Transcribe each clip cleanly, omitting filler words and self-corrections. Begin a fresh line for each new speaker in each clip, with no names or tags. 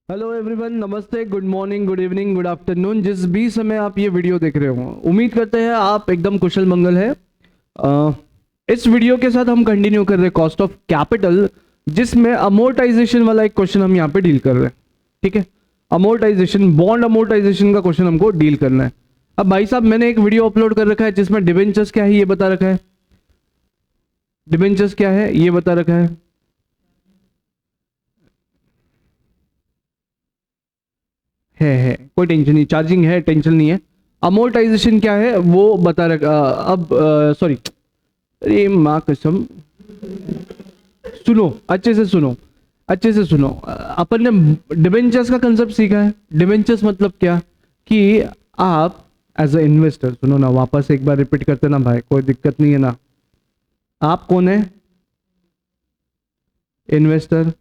Hello everyone, नमस्ते, good morning, good evening, good afternoon, जिस भी समय आप ये वीडियो देख रहे हो। उम्मीद करते हैं आप एकदम कुशल मंगल है। इस वीडियो के साथ हम कंटिन्यू कर रहे हैं कॉस्ट ऑफ कैपिटल, जिसमें अमोर्टाइजेशन वाला एक क्वेश्चन हम यहाँ पे डील कर रहे हैं। ठीक है, अमोर्टाइजेशन, बॉन्ड अमोर्टाइजेशन का क्वेश्चन हमको डील करना है। अब भाई साहब, मैंने एक वीडियो अपलोड कर रखा है जिसमें डिबेंचर्स क्या है ये बता रखा है, डिबेंचर्स क्या है ये बता रखा है कोई टेंशन नहीं, चार्जिंग है, टेंशन नहीं है। अमोर्टाइजेशन क्या है वो बता रखा। अब सॉरी, अरे माँ कसम, सुनो अच्छे से, सुनो अच्छे से सुनो। अपन ने डिबेंचर्स का कंसेप्ट सीखा है। डिबेंचर्स मतलब क्या कि आप एज अ इन्वेस्टर, सुनो ना, वापस एक बार रिपीट करते ना भाई, कोई दिक्कत नहीं है ना। आप कौन है? इन्वेस्टर।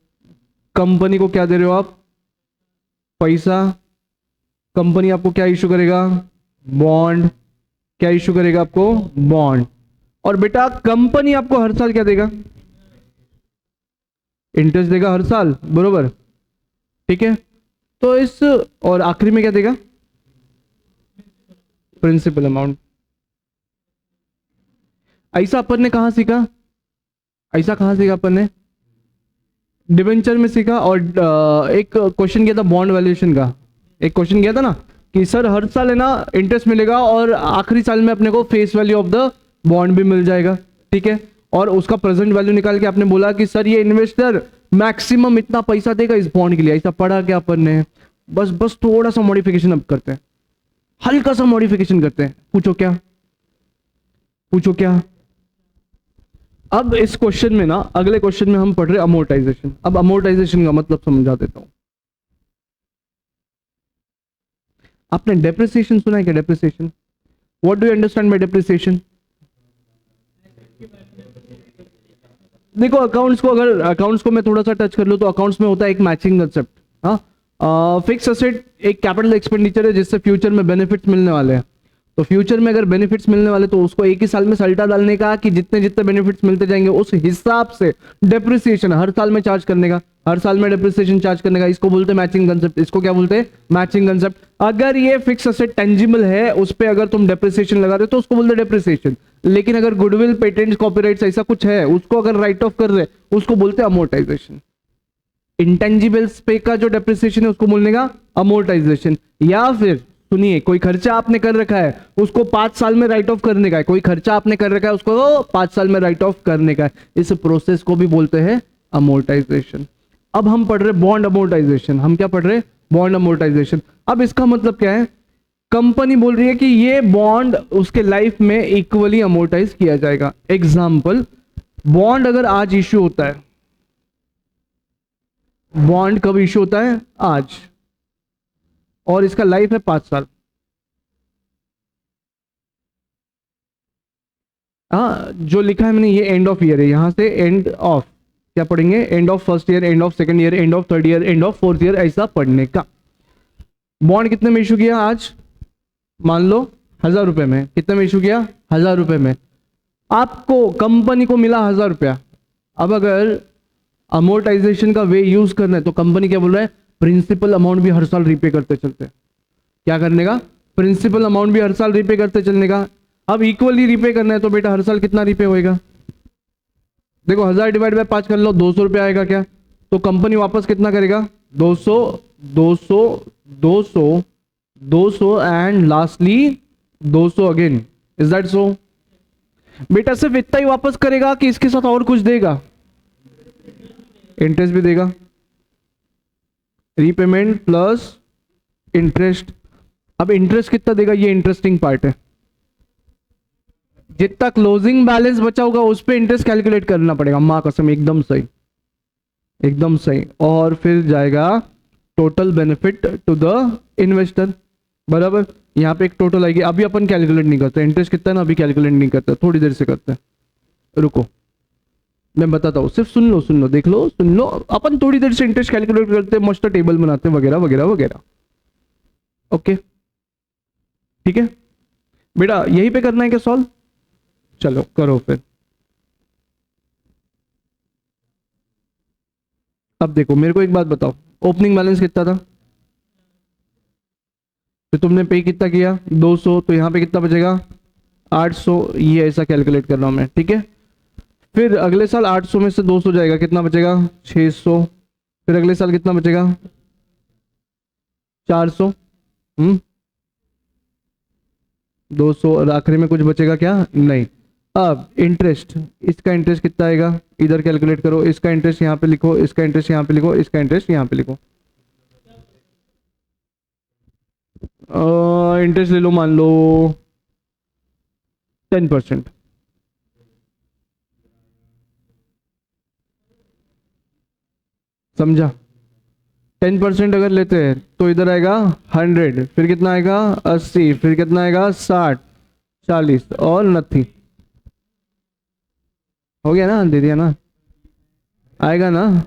कंपनी को क्या दे रहे हो आप? पैसा। कंपनी आपको क्या इशू करेगा? बॉन्ड। क्या इशू करेगा आपको? बॉन्ड। और बेटा कंपनी आपको हर साल क्या देगा? इंटरेस्ट देगा हर साल, बरोबर। ठीक है, तो इस, और आखिरी में क्या देगा? Principal amount. ऐसा अपन ने कहां सीखा? ऐसा कहां सीखा अपन ने? डिबेंचर में सीखा। और एक क्वेश्चन किया था बॉन्ड वैल्यूएशन का। एक क्वेश्चन किया था ना कि सर हर साल है ना इंटरेस्ट मिलेगा और आखिरी साल में अपने को face value of the bond भी मिल जाएगा। ठीक है, और उसका प्रेजेंट वैल्यू निकाल के आपने बोला कि सर ये इन्वेस्टर मैक्सिमम इतना पैसा देगा इस बॉन्ड के लिए। ऐसा पढ़ा क्या अपन ने? बस बस थोड़ा सा मॉडिफिकेशन अब करते हैं, हल्का सा मॉडिफिकेशन करते हैं। पूछो क्या, पूछो क्या। अब इस क्वेश्चन में ना, अगले क्वेश्चन में हम पढ़ रहे अमोर्टाइजेशन। अब अमोर्टाइजेशन का मतलब समझा देता हूं। आपने डेप्रिसिएशन सुना है क्या? Depreciation, what do you understand by depreciation? देखो अकाउंट्स को, अगर अकाउंट्स को मैं थोड़ा सा टच कर लूं तो अकाउंट्स में होता है एक मैचिंग कंसेप्ट। हाँ, फिक्स असेट एक कैपिटल एक्सपेंडिचर है जिससे फ्यूचर में बेनिफिट्स मिलने वाले हैं। तो फ्यूचर में अगर बेनिफिट्स मिलने वाले तो उसको एक ही साल में सल्टा डालने का कि जितने जितने बेनिफिट्स मिलते जाएंगे उस हिसाब से डेप्रिसिएशन हर साल में चार्ज करने का, हर साल में डेप्रिसिएशन चार्ज करने का। इसको बोलते हैं मैचिंग कंसेप्ट। इसको क्या बोलते हैं? Matching concept. अगर ये फिक्स असेट टेंजिबल है, उस पर अगर तुम डेप्रिसिएशन लगा रहे हो तो उसको बोलते हैं डेप्रिसिएशन। लेकिन अगर गुडविल, पेटेंट्स, कॉपीराइट्स ऐसा कुछ है, उसको अगर राइट ऑफ कर रहे उसको बोलते हैं अमोर्टाइजेशन। इंटेंजिबल्स पे का जो डेप्रिसिएशन है उसको बोलने का अमोर्टाइजेशन। या फिर सुनिए, कोई खर्चा आपने कर रखा है उसको 5 साल में राइट ऑफ करने का है। कोई खर्चा आपने कर रखा है उसको 5 साल में राइट ऑफ करने का है। इस प्रोसेस को भी बोलते हैं अमोर्टाइजेशन। अब हम पढ़ रहे बॉन्ड अमोर्टाइजेशन। हम क्या पढ़ रहे? Bond amortisation. अब इसका मतलब क्या है? कंपनी बोल रही है कि ये बॉन्ड उसके लाइफ में इक्वली अमोर्टाइज किया जाएगा। एग्जाम्पल, बॉन्ड अगर आज इश्यू होता है, बॉन्ड कब इश्यू होता है? आज, और इसका लाइफ है 5 साल। हाँ, जो लिखा है मैंने ये एंड ऑफ ईयर है, यहां से एंड ऑफ क्या पढ़ेंगे? End of first year, end of second year, end of third year, end of fourth year, ऐसा पढ़ने का। बॉन्ड कितने में इशू किया आज? मान लो 1000 रुपए में। कितने में इशू किया? 1000 रुपए में। आपको, कंपनी को मिला 1000 रुपया। अब अगर अमोर्टाइजेशन का वे यूज करना है तो कंपनी क्या बोल रहा है? प्रिंसिपल अमाउंट भी हर साल रीपे करते चलते। क्या करने का? प्रिंसिपल अमाउंट भी हर साल रीपे करते चलने का। अब इक्वली रीपे करना है तो बेटा हर साल कितना रीपे होएगा? देखो 1000 डिवाइड बाय 5 कर लो, 200 रुपया आएगा क्या? तो कंपनी वापस कितना करेगा? 200, 200, 200, 200 and lastly 200 again. Is that सो? बेटा सिर्फ इतना ही वापस करेगा कि इसके साथ और कुछ देगा? इंटरेस्ट भी देगा। Repayment plus interest. अब इंटरेस्ट कितना देगा, ये इंटरेस्टिंग पार्ट है। जितना क्लोजिंग बैलेंस बचा होगा उस पे इंटरेस्ट कैलकुलेट करना पड़ेगा। मां कसम, एकदम सही, एकदम सही। और फिर जाएगा total benefit to the investor, बराबर। यहां पे एक टोटल आएगी। अभी अपन कैलकुलेट नहीं करते इंटरेस्ट कितना है ना, अभी कैलकुलेट नहीं करते, थोड़ी देर से करते हैं। रुको मैं बताता हूँ, सिर्फ सुन लो, सुन लो, देख लो, सुन लो। अपन थोड़ी देर से इंटरेस्ट कैलकुलेट करते हैं, मस्त टेबल बनाते हैं, वगैरह वगैरह वगैरह। ओके, ठीक है बेटा, यहीं पे करना है क्या सॉल्व? चलो करो फिर। अब देखो मेरे को एक बात बताओ, ओपनिंग बैलेंस कितना था, तो तुमने पे कितना किया 200, तो यहाँ पे कितना बचेगा 800, ये ऐसा कैलकुलेट कर रहा हूँ मैं, ठीक है। फिर अगले साल 800 में से 200 जाएगा, कितना बचेगा 600, फिर अगले साल कितना बचेगा 400, 200, और आखिरी में कुछ बचेगा क्या, नहीं। अब इंटरेस्ट, इसका इंटरेस्ट कितना आएगा, इधर कैलकुलेट करो, इसका इंटरेस्ट यहाँ पे लिखो, इसका इंटरेस्ट यहाँ पे लिखो, इसका इंटरेस्ट यहाँ पे लिखो। इंटरेस्ट ले लो, मान लो 10%। समझा, 10% अगर लेते हैं तो इधर आएगा 100, फिर कितना आएगा 80, फिर कितना आएगा 60, 40 और नथिंग। हो गया ना, दे दिया ना, आएगा ना।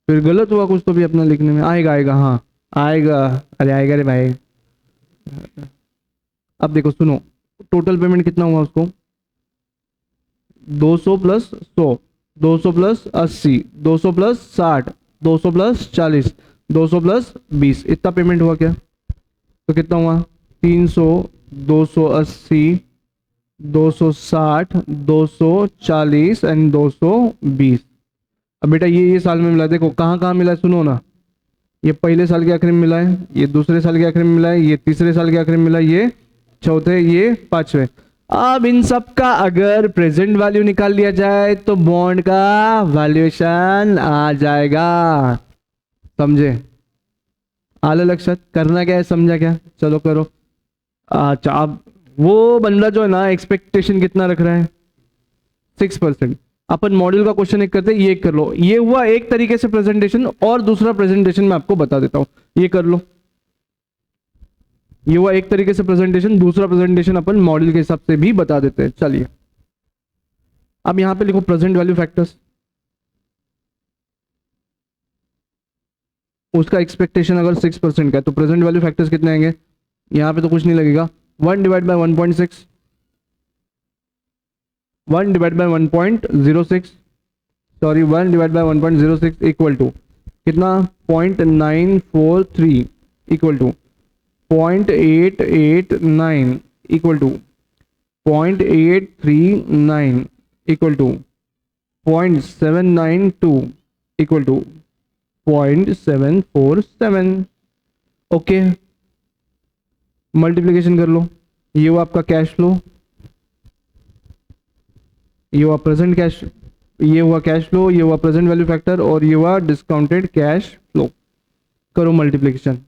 फिर गलत हुआ कुछ तो भी अपना लिखने में, आएगा आएगा, हाँ आएगा, अरे आएगा रे भाई। अब देखो सुनो, टोटल पेमेंट कितना हुआ उसको, 200 plus 100, 200 plus 80, 200 plus 60, 200 plus 40, 200 plus 20, इतना पेमेंट हुआ क्या, तो कितना हुआ 300, 280, 260, 240 एंड 220। अब बेटा ये साल में मिला, देखो कहाँ कहाँ मिला है, सुनो ना, ये पहले साल के आखिर में मिला है, ये दूसरे साल के आखिर में मिला है, ये तीसरे साल के आखिर में मिला है, ये चौथे, ये पांचवे। अब इन सब का अगर प्रेजेंट वैल्यू निकाल लिया जाए तो बॉन्ड का वैल्यूएशन आ जाएगा। समझे, आला लक्षात, करना क्या है, समझा क्या, चलो करो। अच्छा, अब वो बंदा जो है ना एक्सपेक्टेशन कितना रख रहा है 6%। अपन मॉड्यूल का क्वेश्चन एक करते हैं, ये कर लो, ये हुआ एक तरीके से प्रेजेंटेशन, और दूसरा प्रेजेंटेशन मैं आपको बता देता हूं, ये कर लो। ये हुआ एक तरीके से प्रेजेंटेशन, दूसरा प्रेजेंटेशन अपन मॉड्यूल के हिसाब से भी बता देते हैं। चलिए अब यहां पे लिखो प्रेजेंट वैल्यू फैक्टर्स, उसका एक्सपेक्टेशन अगर 6% का है तो प्रेजेंट वैल्यू फैक्टर्स कितने आएंगे, यहां पे तो कुछ नहीं लगेगा, 1 divide by 1.6, 1 divide by 1.06, sorry 1 divide by 1.06 equal to कितना 0.943 equal to 0.889 equal to 0.839 equal to 0.792 equal to 0.747। Okay, multiplication कर लो, ये हुआ आपका कैश फ्लो, ये हुआ प्रेजेंट कैश, ये हुआ कैश फ्लो, ये हुआ प्रेजेंट वैल्यू फैक्टर, और ये हुआ डिस्काउंटेड कैश फ्लो। करो मल्टीप्लिकेशन,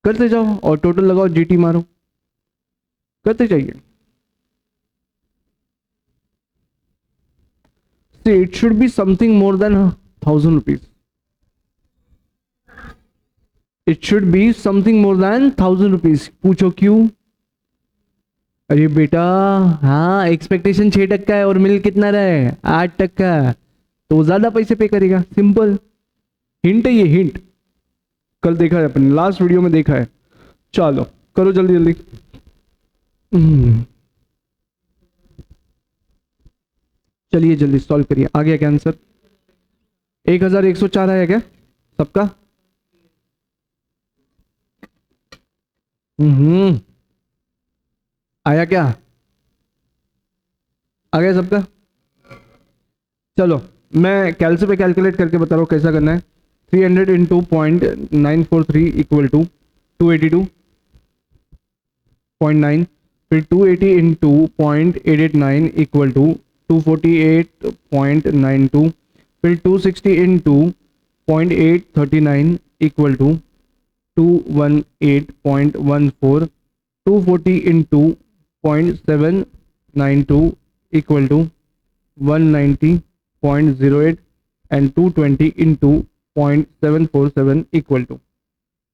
करते जाओ और टोटल लगाओ, जीटी मारो, करते जाइए। It should be something more than 1000 rupees, it should be something more than 1000 rupees. पूछो क्यों, अरे बेटा हाँ एक्सपेक्टेशन 6% है और मिल कितना रहा है 8%, तो वो ज्यादा पैसे पे करेगा, सिंपल हिंट है ये, हिंट कल देखा है अपन, लास्ट वीडियो में देखा है। चलो करो जल्दी जल्दी। चलिए जल्दी सॉल्व करिए, आ गया क्या आंसर, 1104 आया क्या सबका, आया क्या, आ गया सबका। चलो मैं कैलसी पे कैलकुलेट करके बता रहा हूँ कैसा करना है। 300 इंटू 0.943 इक्वल टू 282.9, फिर 280 इंटू 0.889 इक्वल टू 248.92, फिर 260 into 0.839 equal to 218.14, 240 into 0.792 equal to 190.08 and 220 into 0.747 equal to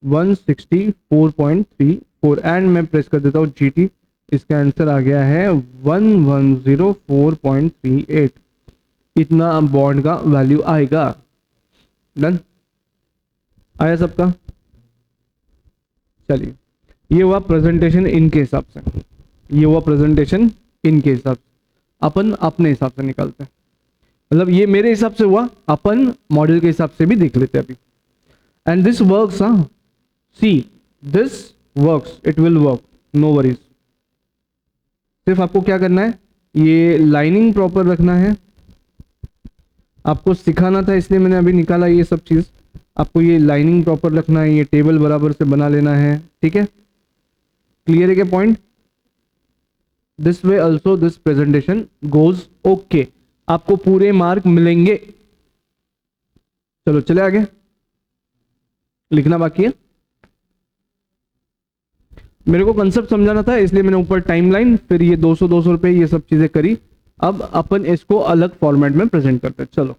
164.34 and मैं प्रेस कर देता हूँ जीटी, इसका आंसर आ गया है 1104.38। इतना बॉन्ड का वैल्यू आएगा। डन, आया सबका। चलिए ये हुआ प्रेजेंटेशन इनके हिसाब से, ये हुआ प्रेजेंटेशन इनके हिसाब से। अपन अपने हिसाब से निकालते हैं, मतलब ये मेरे हिसाब से हुआ, अपन मॉडल के हिसाब से भी देख लेते हैं अभी। एंड दिस वर्क्स, हाँ see this works, it will work, no worries. सिर्फ आपको क्या करना है, ये लाइनिंग प्रॉपर रखना है, आपको सिखाना था इसलिए मैंने अभी निकाला ये सब चीज। आपको ये लाइनिंग प्रॉपर रखना है, ये टेबल बराबर से बना लेना है, ठीक है। क्लियर है क्या point? This way also this presentation goes okay, आपको पूरे मार्क मिलेंगे। चलो चले आगे, लिखना बाकी है। मेरे को कंसेप्ट समझाना था इसलिए मैंने ऊपर टाइमलाइन, फिर ये 200 रुपए ये सब चीजें करी। अब अपन इसको अलग फॉर्मेट में प्रेजेंट करते हैं। चलो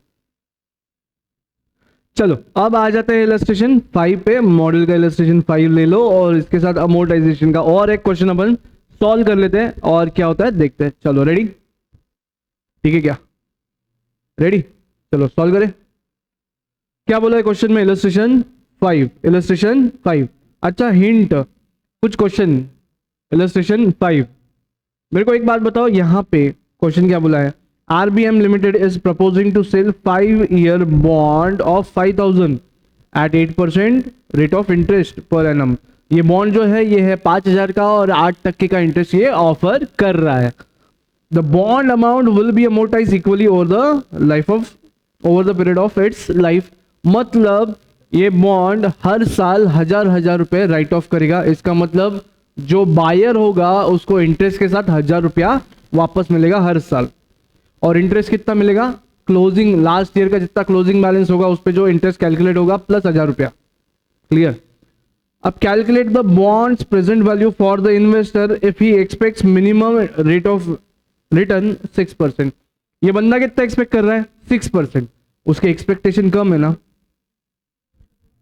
चलो अब आ जाते हैं इलस्ट्रेशन 5 पे। मॉडल का इलस्ट्रेशन 5 ले लो और इसके साथ अमोर्टाइजेशन का और एक क्वेश्चन अपन सॉल्व कर लेते हैं और क्या होता है देखते हैं। चलो रेडी, ठीक है क्या, रेडी, चलो सॉल्व करें। क्या बोला है क्वेश्चन में, इलस्ट्रेशन 5, इलस्ट्रेशन 5। अच्छा हिंट, कुछ क्वेश्चन इलस्ट्रेशन 5। मेरे को एक बात बताओ, यहाँ पे क्वेश्चन क्या बोला है, RBM Limited is proposing to sell 5-year bond of 5,000 at 8% rate of interest per annum। ये बॉन्ड जो है ये है 5,000 का और 8% का इंटरेस्ट ये ऑफर कर रहा है। The bond amount will be amortized equally over the period of its life। मतलब ये बॉन्ड हर साल हजार रुपए राइट ऑफ करेगा। इसका मतलब जो बायर होगा उसको इंटरेस्ट के साथ 1,000 रुपया वापस मिलेगा हर साल। और इंटरेस्ट कितना मिलेगा, क्लोजिंग लास्ट ईयर का जितना क्लोजिंग बैलेंस होगा उस पर जो इंटरेस्ट कैलकुलेट होगा प्लस 1,000 रुपया। क्लियर? अब calculate the bonds present value for the investor if he aspects minimum rate of return 6%। ये बंदा कितना एक्सपेक्ट कर रहा है, 6%। उसके एक्सपेक्टेशन कम है ना,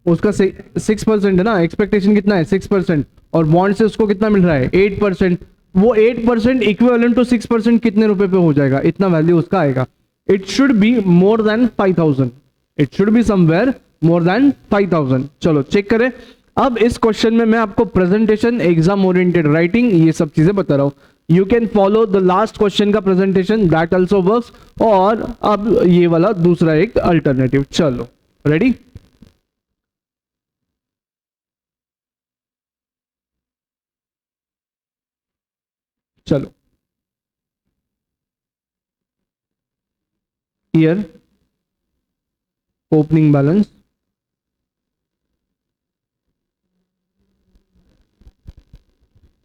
उसका 6% है ना, एक्सपेक्टेशन कितना है 6%, और बॉन्ड से उसको कितना मिल रहा है 8%। वो 8% इक्विवेलेंट टू 6% कितने रुपए पे हो जाएगा, इतना वैल्यू उसका आएगा। It should be more than 5,000, it should be somewhere more than 5,000। चलो चेक करें। अब इस क्वेश्चन में मैं आपको प्रेजेंटेशन, एग्जाम ओरिएंटेड राइटिंग, ये सब चीजें बता रहा हूं। You can follow the last question का प्रेजेंटेशन, दैट ऑल्सो वर्क्स। और अब ये वाला दूसरा एक अल्टरनेटिव। चलो रेडी, चलो year, opening balance,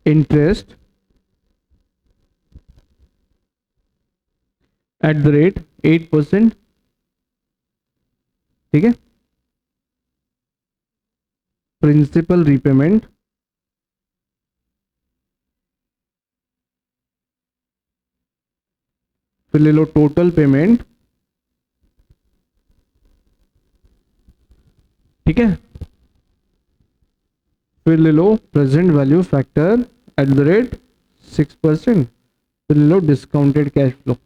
interest eight the rate 8%, ठीक है। प्रिंसिपल रीपेमेंट, फिर ले लो टोटल पेमेंट, ठीक है। फिर ले लो present value factor at the rate 6%, फिर ले लो discounted cash flow.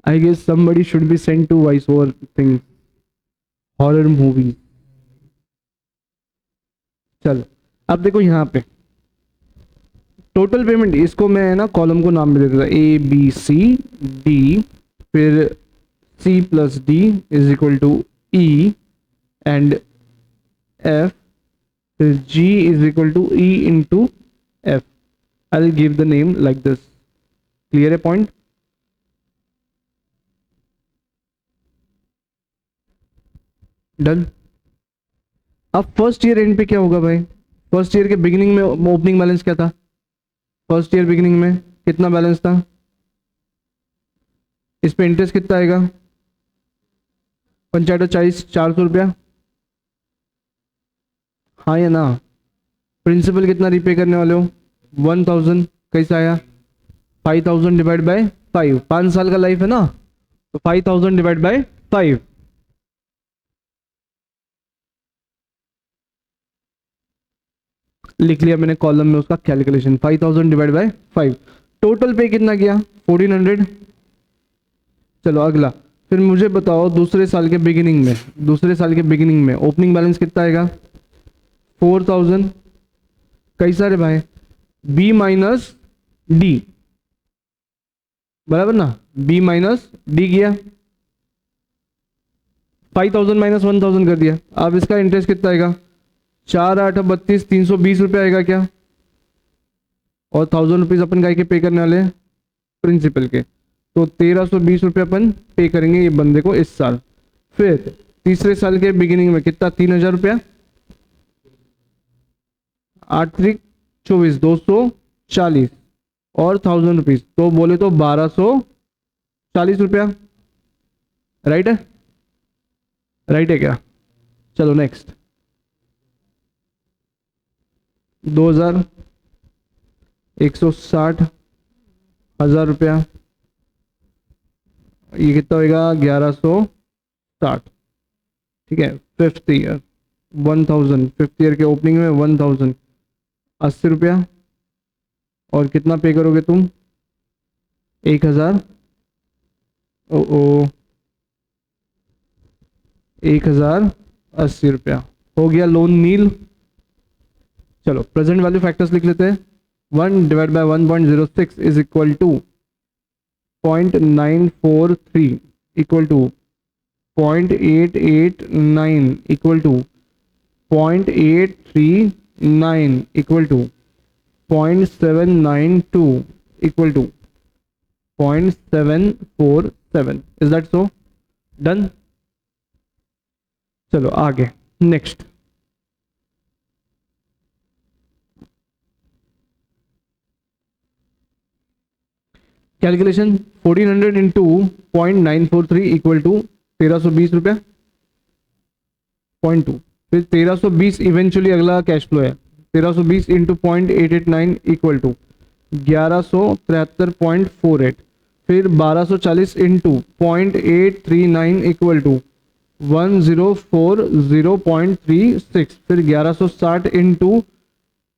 I guess somebody should be sent to voice over thing, horror movie। चलो अब देखो यहाँ पे टोटल पेमेंट, इसको मैं ना कॉलम को नाम में दे देता ABCD, फिर C+D is equal to E and F, फिर G is equal to E into F। I will give the name like this. Clear है पॉइंट? डन। अब फर्स्ट ईयर एंड पे क्या होगा भाई, फर्स्ट ईयर के बिगिनिंग में ओपनिंग बैलेंस क्या था, फर्स्ट ईयर बिगिनिंग में कितना बैलेंस था, इस पे इंटरेस्ट कितना आएगा, 400 रुपया, हाँ या ना। प्रिंसिपल कितना रिपे करने वाले हो, 1,000। कैसा आया, 5,000 डिवाइड बाय 5, 5 साल का लाइफ है ना, तो 5,000 डिवाइड बाय 5। लिख लिया मैंने कॉलम में उसका कैलकुलेशन, 5000 डिवाइड बाय 5। टोटल पे कितना किया 1400। चलो अगला, फिर मुझे बताओ दूसरे साल के बिगिनिंग में, दूसरे साल के बिगिनिंग में ओपनिंग बैलेंस कितना आएगा 4000। कई सारे भाई, बी माइनस डी, बराबर ना, बी माइनस डी किया, 5000 माइनस 1000 कर दिया। अब इसका इंटरेस्ट कितना आएगा 4 8 32 320 रुपये आएगा क्या, और 1000 रुपीज अपन काय के पे करने वाले हैं, प्रिंसिपल के, तो 1320 रुपये अपन पे करेंगे ये बंदे को इस साल। फिर तीसरे साल के बिगिनिंग में कितना 3000 रुपया, 8 त्रिक 24 240 और 1000 रुपीज, तो बोले तो 1240 रुपया। राइट है, राइट है क्या। चलो नेक्स्ट 2000, 160 1000 रुपया, ये कितना होगा 1160। ठीक है, फिफ्थ ईयर 1000, फिफ्थ ईयर के ओपनिंग में 1000, 80 रुपया, और कितना पे करोगे तुम 1000, ओ 1080 रुपया, हो गया लोन नील। चलो प्रेजेंट वैल्यू फैक्टर्स लिख लेते हैं। 1 divide by 1.06 is equal to 0.943 equal to 0.889 equal to 0.839 equal to 0.792 equal to 0.747। Is that so? Done. चलो आगे next, calculation 1400 into 0.943 equal to 1320 रुपया 0.2, फिर 1320 इवेंचुअली अगला कैश फ्लो है, 1320 इंटू 0.889 इक्वल टू 1173.48, फिर 1240 इंटू 0.839 इक्वल टू 1040.36, फिर 1160 into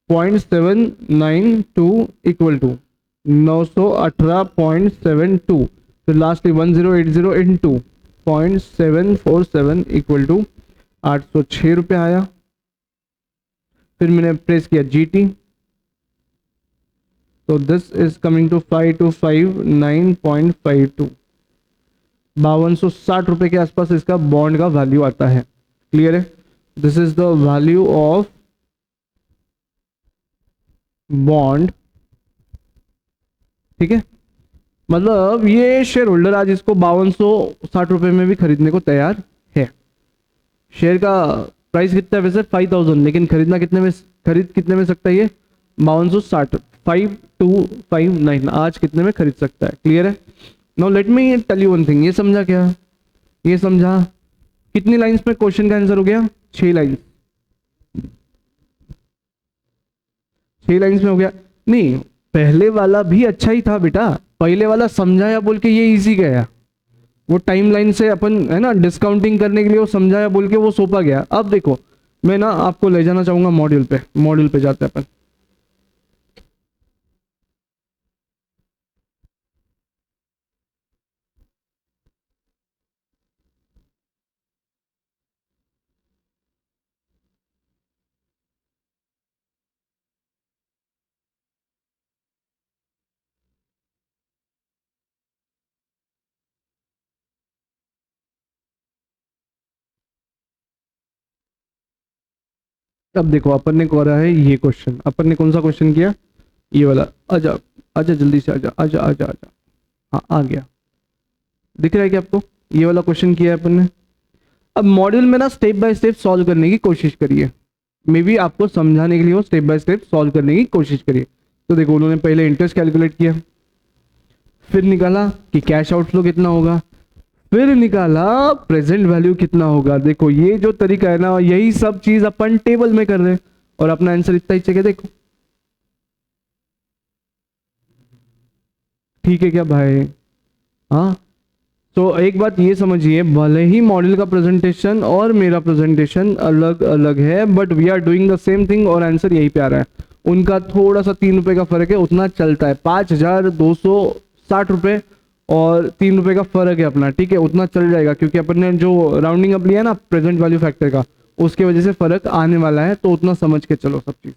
0.792 equal to 918.72, फिर lastly 1080 into 0.747 equal to 806 रुपये आया। फिर मैंने प्रेस किया जीटी, तो दिस इज कमिंग टू 5259.52, 5260 रुपए के आसपास इसका बॉन्ड का वैल्यू आता है। क्लियर है, this is the value of bond. ठीक है, मतलब ये शेयर होल्डर आज इसको 5260 रुपए में भी खरीदने को तैयार है। शेयर का प्राइस कितना है वैसे 5000, लेकिन खरीदना कितने में, खरीद कितने में सकता है ये 5260, 5259 आज कितने में खरीद सकता है। क्लियर है। Now let me tell you one thing, ये समझा क्या, ये समझा कितनी लाइंस में क्वेश्चन का आंसर हो गया 6 लाइंस, 6 लाइंस में हो गया। नहीं पहले वाला भी अच्छा ही था बेटा, पहले वाला समझाया बोल के ये इजी गया, वो टाइमलाइन से अपन है ना डिस्काउंटिंग करने के लिए वो समझाया बोल के वो सौंपा गया। अब देखो मैं ना आपको ले जाना चाहूंगा मॉड्यूल पे, मॉड्यूल पे जाते हैं अपन। अब देखो अपन ने करा है ये क्वेश्चन, अपन ने कौन सा क्वेश्चन किया, ये वाला। आजा आजा जल्दी से आजा आजा आजा आजा, हाँ आ गया, दिख रहा है क्या आपको, ये वाला क्वेश्चन किया है अपन ने। अब मॉड्यूल में ना स्टेप बाय स्टेप सॉल्व करने की कोशिश करिए, मे बी आपको समझाने के लिए वो स्टेप बाय स्टेप सॉल्व करने की कोशिश करिए। तो देखो उन्होंने पहले इंटरेस्ट कैलकुलेट किया, फिर निकाला कि कैश आउटफ्लो कितना होगा, फिर निकाला प्रेजेंट वैल्यू कितना होगा। देखो ये जो तरीका है ना, यही सब चीज अपन टेबल में कर रहे हैं और अपना आंसर इतना ही चाहिए। देखो ठीक है क्या भाई, हाँ तो एक बात ये समझिए, भले ही मॉडल का प्रेजेंटेशन और मेरा प्रेजेंटेशन अलग अलग है, but we are doing the same thing और आंसर यही पे आ रहा है। उनका थोड़ा सा 3 रुपए का फर्क है, उतना चलता है। 5260 रुपए और 3 रुपए का फर्क है अपना, ठीक है, उतना चल जाएगा, क्योंकि अपन ने जो राउंडिंग अप लिया ना प्रेजेंट वैल्यू फैक्टर का, उसके वजह से फर्क आने वाला है, तो उतना समझ के चलो सब चीज।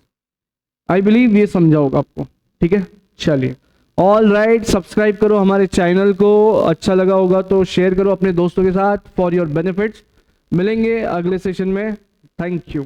आई बिलीव ये समझा होगा आपको, ठीक है। चलिए, ऑल राइट, सब्सक्राइब करो हमारे चैनल को, अच्छा लगा होगा तो शेयर करो अपने दोस्तों के साथ फॉर योर बेनिफिट्स। मिलेंगे अगले सेशन में, थैंक यू।